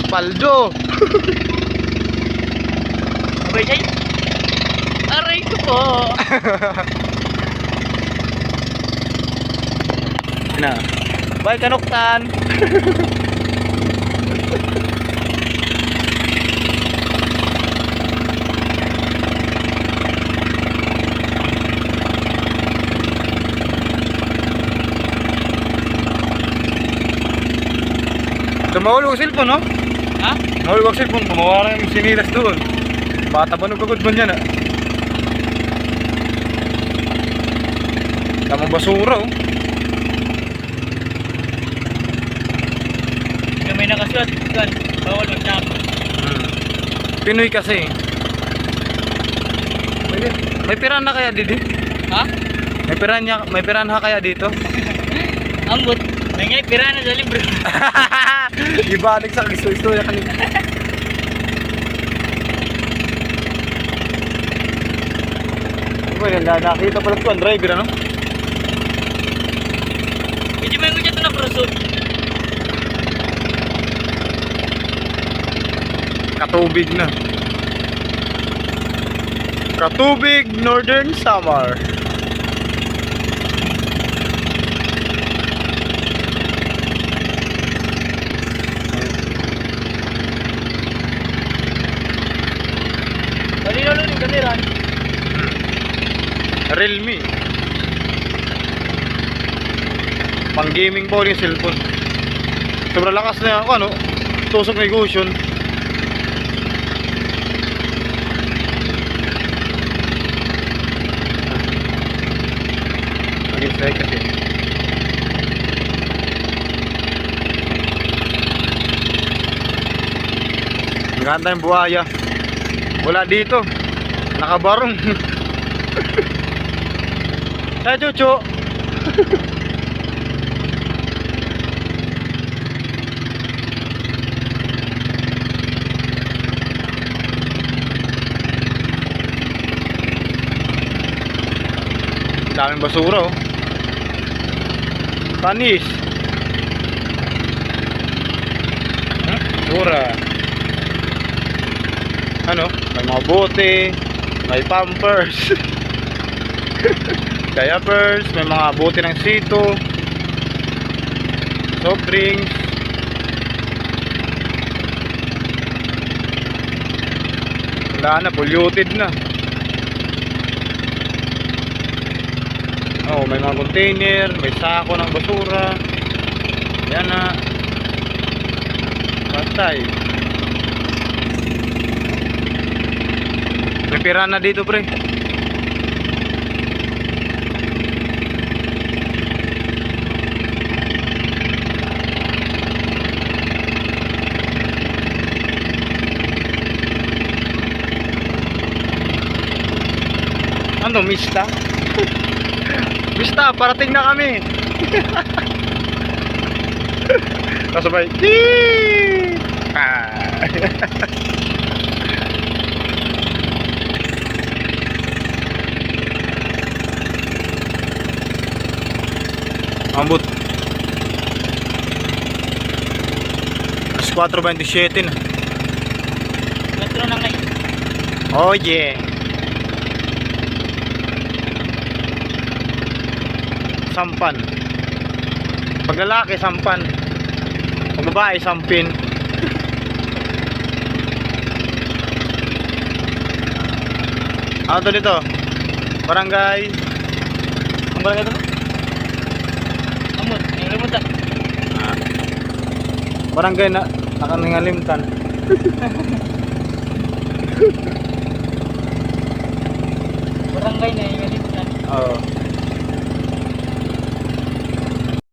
Paldo. Abay ay. Aray ko po. Na. Bye Kanuktan. Tumawalo ang cellphone, no? Ha? Mahulog ang cellphone, pumawala yung sinilas doon. Bata ba nagkagod ba niya na? Tamang basura, oh. Yung may nakasuot, kan, bawal magtapo. Pinoy kasi. May piran na kaya dito? Ha? May piran ha kaya dito? Ambot. May ngay pirana sa libro. Ibalik sa gusto-gusto ya kanina. Well, nakita pala ito ang driver, ano? Hindi mo yung ito na prosot. Katubig na. Katubig Northern Samar. Kanino lang yung kamera? Realme. Pang gaming po yung cellphone. Sobrang lakas na ako, ano? Tusok na igusyon. Mag-isay kasi. Maganda yung buhaya. Wala dito. Nakabarong. Hey, Chucho. Daming basura, oh. Panis. Basura. Ano? May mga bote, may pampers. Diapers, may mga bote ng sito, soft drinks. Wala na, polluted na. Oh, may mga container, may sako ng basura. Yan na. Patay. May pirana dito, pre. Ano, mista? Mista, parating na kami. Kasabay. Ambot. Alas 4:27 na. Metro na ngay. Oh yeah. Sampan. Pag lalaki, sampan. Pag babae, sampin. Ano to dito? Barangay. Ang barangay to? Ambot, yung limutan. Barangay na nakaningalimtan. Barangay na yung limutan. Oo.